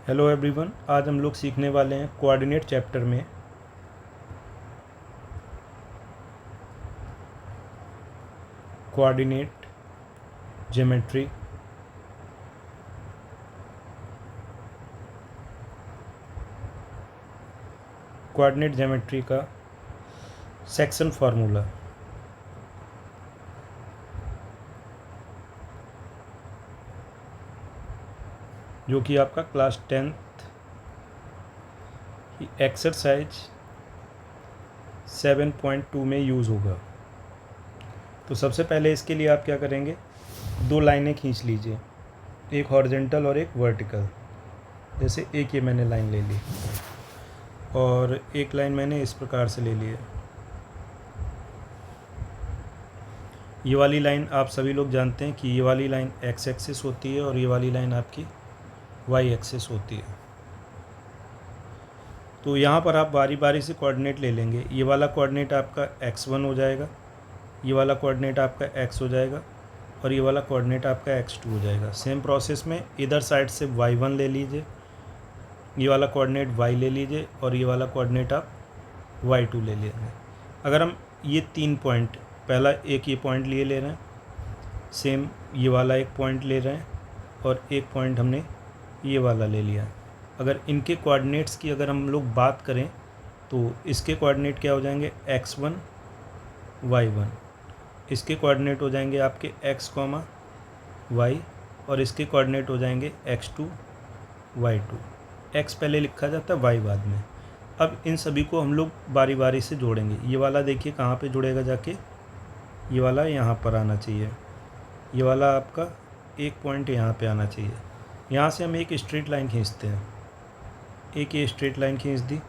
Hello everyone, आज हम लोग सीखने वाले हैं कोऑर्डिनेट चैप्टर में कोऑर्डिनेट ज्योमेट्री। कोऑर्डिनेट ज्योमेट्री का सेक्शन फार्मूला। जो कि आपका क्लास 10th एक्सरसाइज 7.2 में यूज़ होगा। तो सबसे पहले इसके लिए आप क्या करेंगे, दो लाइनें खींच लीजिए, एक हॉरिजॉन्टल और एक वर्टिकल। जैसे एक ये मैंने लाइन ले ली और एक लाइन मैंने इस प्रकार से ले ली है। ये वाली लाइन आप सभी लोग जानते हैं कि ये वाली लाइन एक्स एक्सिस होती है और ये वाली लाइन आपकी वाई एक्सिस होती है। तो यहाँ पर आप बारी बारी से कोऑर्डिनेट ले लेंगे। ये वाला कोऑर्डिनेट आपका x1 हो जाएगा, ये वाला कोऑर्डिनेट आपका x हो जाएगा और ये वाला कोऑर्डिनेट आपका x2 हो जाएगा। सेम प्रोसेस में इधर साइड से y1 ले लीजिए, ये वाला कोऑर्डिनेट y ले लीजिए और ये वाला कोऑर्डिनेट आप y2 ले लेंगे। अगर हम ये तीन पॉइंट, पहला एक ये पॉइंट लिए ले रहे हैं, सेम ये वाला एक पॉइंट ले रहे हैं और एक पॉइंट हमने ये वाला ले लिया। अगर इनके कोऑर्डिनेट्स की अगर हम लोग बात करें तो इसके कोऑर्डिनेट क्या हो जाएंगे, x1 y1। इसके कोऑर्डिनेट हो जाएंगे आपके x, y और इसके कोऑर्डिनेट हो जाएंगे x2 y2। x पहले लिखा जाता है, y बाद में। अब इन सभी को हम लोग बारी बारी से जोड़ेंगे। ये वाला देखिए कहाँ पे जुड़ेगा जाके, ये वाला यहाँ पर आना चाहिए, ये वाला आपका एक पॉइंट यहाँ पे आना चाहिए। यहाँ से हम एक स्ट्रेट लाइन खींचते हैं, एक ये स्ट्रेट लाइन खींच दी,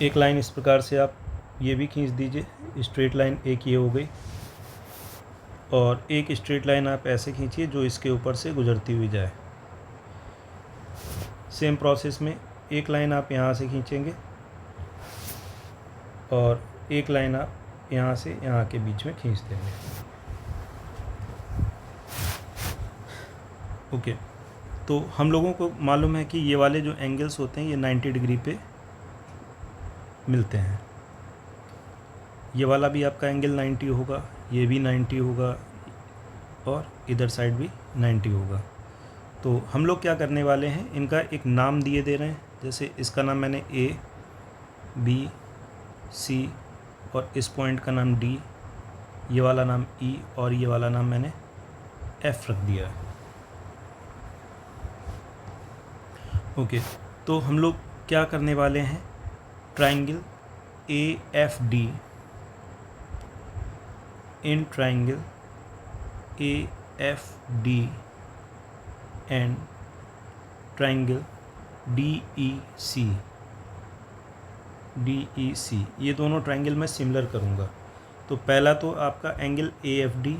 एक लाइन इस प्रकार से आप ये भी खींच दीजिए, स्ट्रेट लाइन एक ये हो गई और एक स्ट्रेट लाइन आप ऐसे खींचिए जो इसके ऊपर से गुजरती हुई जाए। सेम प्रोसेस में एक लाइन आप यहाँ से खींचेंगे और एक लाइन आप यहाँ से यहाँ के बीच में खींच देंगे। ओके, तो हम लोगों को मालूम है कि ये वाले जो एंगल्स होते हैं ये 90 डिग्री पे मिलते हैं। ये वाला भी आपका एंगल 90 होगा, ये भी 90 होगा और इधर साइड भी 90 होगा। तो हम लोग क्या करने वाले हैं, इनका एक नाम दिए दे रहे हैं। जैसे इसका नाम मैंने A, B, C और इस पॉइंट का नाम D, ये वाला नाम E और ये वाला नाम मैंने F रख दिया है। ओके, तो हम लोग क्या करने वाले हैं, triangle AFD, in triangle AFD and triangle DEC, ये दोनों ट्राइंगल मैं सिमिलर करूँगा। तो पहला तो आपका एंगल AFD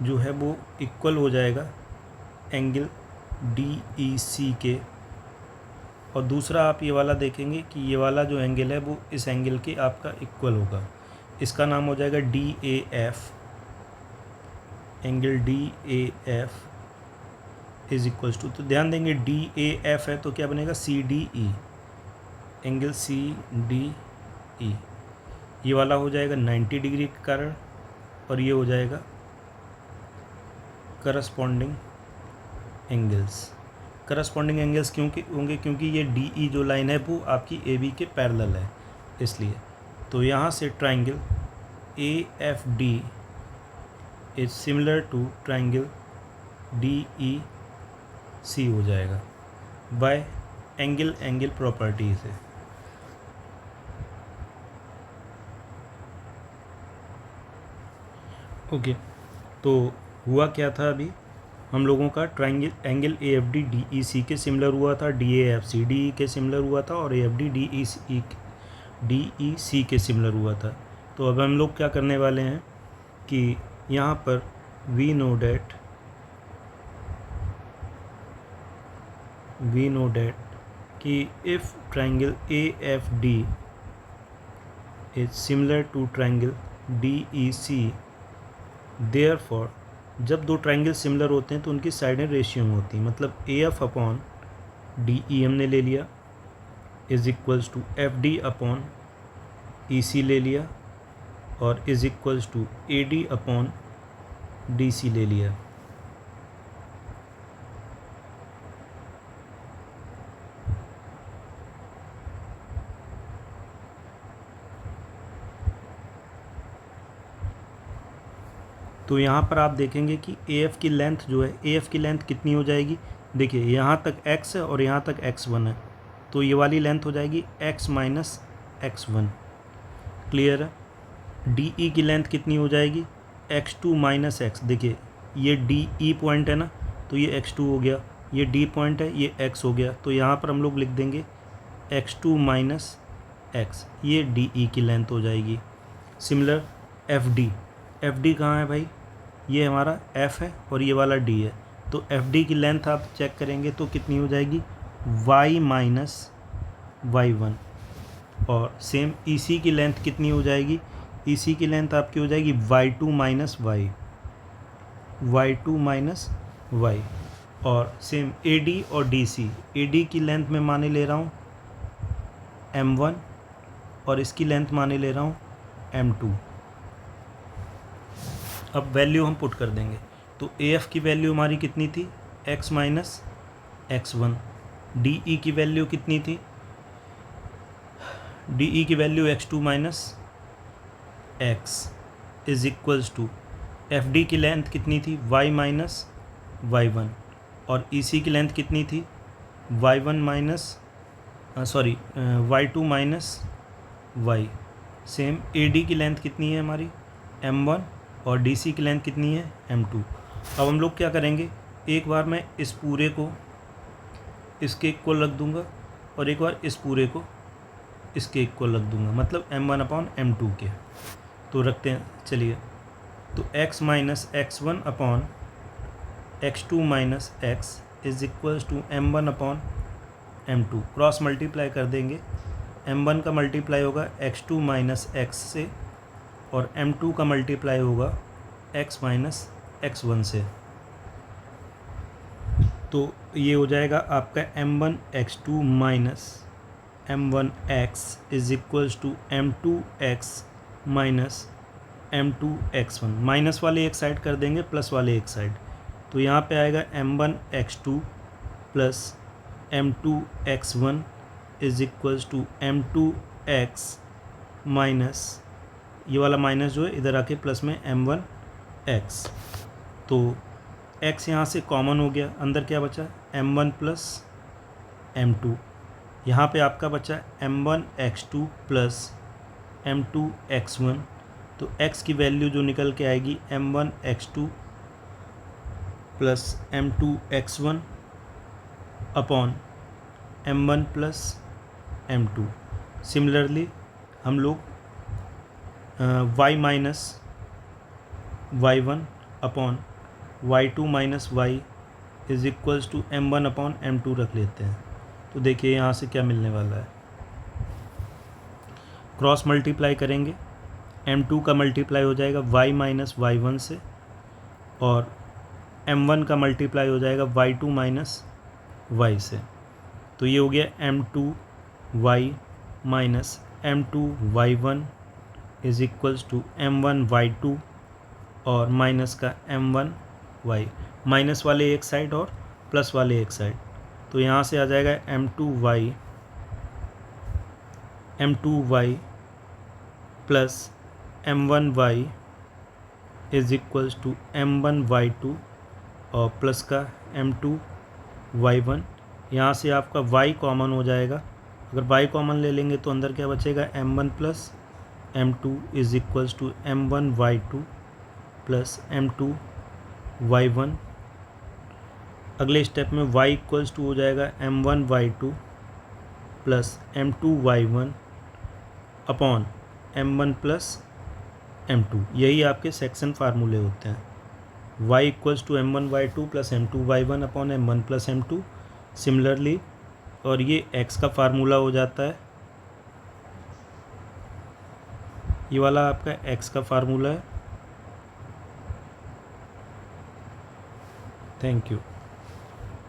जो है वो इक्वल हो जाएगा एंगल DEC के, और दूसरा आप ये वाला देखेंगे कि ये वाला जो एंगल है वो इस एंगल के आपका इक्वल होगा। इसका नाम हो जाएगा DAF, angle DAF is equals to, तो ध्यान देंगे DAF है तो क्या बनेगा CDE, एंगल CDE। ये वाला हो जाएगा 90 डिग्री के कारण और ये हो जाएगा करस्पॉन्डिंग एंगल्स क्यों होंगे, क्योंकि ये DE जो लाइन है वो आपकी AB के पैरेलल है इसलिए। तो यहाँ से triangle AFD is similar to triangle DEC हो जाएगा बाय एंगल प्रॉपर्टी से। ओके, तो हुआ क्या था, अभी हम लोगों का ट्राइंगल एंगल AFD DEC के सिमिलर हुआ था, DAF CDE के सिमिलर हुआ था और AFD DEC के सिमिलर हुआ था। तो अब हम लोग क्या करने वाले हैं कि यहाँ पर we know that कि if triangle AFD is similar to triangle DEC, therefore जब दो ट्रायंगल सिमिलर होते हैं तो उनकी साइडें रेशियो में होती हैं, मतलब A F upon D E हमने ले लिया is equals to F D upon E C ले लिया और is equals to A D upon D C ले लिया। तो यहाँ पर आप देखेंगे कि ए एफ़ की लेंथ जो है, ए एफ़ की लेंथ कितनी हो जाएगी, देखिए यहाँ तक x है और यहाँ तक x1 है, तो ये वाली लेंथ हो जाएगी x माइनस x1। क्लियर है। डी ई की लेंथ कितनी हो जाएगी, x2 माइनस x। देखिए ये डी ई पॉइंट है ना, तो ये x2 हो गया, ये डी पॉइंट है, ये x हो गया, तो यहाँ पर हम लोग लिख देंगे x2 माइनस x, ये डी ई की लेंथ हो जाएगी। सिमिलर एफ डी कहाँ है भाई, ये हमारा f है और ये वाला d है, तो एफ डी की लेंथ आप चेक करेंगे तो कितनी हो जाएगी y माइनस y1। और सेम ई सी की लेंथ कितनी हो जाएगी, ई सी की लेंथ आपकी हो जाएगी y2 minus y2 minus y। और सेम ए डी और डी सी, ए डी की लेंथ मैं माने ले रहा हूँ m1 और इसकी लेंथ माने ले रहा हूँ m2। अब वैल्यू हम पुट कर देंगे, तो ए एफ़ की वैल्यू हमारी कितनी थी x minus x1, D E की वैल्यू कितनी थी, डी ई की value x2 minus x is equals to F D की लेंथ कितनी थी y माइनस y1 और ई सी की लेंथ कितनी थी y1 minus y2 minus y। Same A D की लेंथ कितनी है हमारी m1 और डी सी की लेंथ कितनी है m2। अब हम लोग क्या करेंगे, एक बार मैं इस पूरे को इसके इक्वल रख दूंगा और एक बार इस पूरे को इसके इक्वल रख दूंगा, मतलब m1 अपॉन m2 के। तो रखते हैं, चलिए, तो x minus x1 upon x2 minus x is equals to m1 upon m2। Cross multiply कर देंगे, m1 का मल्टीप्लाई होगा x2 माइनस x से और m2 का मल्टीप्लाई होगा x माइनस x1 से। तो ये हो जाएगा आपका m1 x2 minus m1 x is equals to m2 x minus m2 x1। Minus वाले एक साइड कर देंगे, प्लस वाले एक साइड, तो यहाँ पे आएगा m1 x2 plus m2 x1 is equals to m2 x minus, ये वाला माइनस जो है इधर आके प्लस में m1 x। तो x यहाँ से कॉमन हो गया, अंदर क्या बचा m1 प्लस m2, यहाँ पे आपका बचा m1 x2 plus m2 x1। तो x की वैल्यू जो निकल के आएगी m1 x2 plus m2 x1 upon m1 plus m2। Similarly हम लोग y minus y1 upon y2 minus y is equals to m1 upon m2 रख लेते हैं। तो देखिए यहाँ से क्या मिलने वाला है, क्रॉस मल्टीप्लाई करेंगे, m2 का मल्टीप्लाई हो जाएगा y माइनस y1 से और m1 का मल्टीप्लाई हो जाएगा y2 माइनस y से। तो ये हो गया m2 y minus m2 y1 is equals to m1 y2 और माइनस का m1 y। माइनस वाले एक साइड और प्लस वाले एक साइड, तो यहाँ से आ जाएगा m2 y plus m1 y is equals to m1 y2 और प्लस का m2 y1। यहाँ से आपका y कॉमन हो जाएगा, अगर y कॉमन ले लेंगे तो अंदर क्या बचेगा m1 plus m2 is equals to m1 y2 plus m2 y1। अगले स्टेप में y इक्वल्स टू हो जाएगा m1 y2 plus m2 y1 upon m1 plus m2। यही आपके सेक्शन फार्मूले होते हैं, y equals to m1 y2 plus m2 y1 upon m1 plus m2। Similarly, और ये x का फार्मूला हो जाता है, ये वाला आपका x का फार्मूला है, थैंक यू।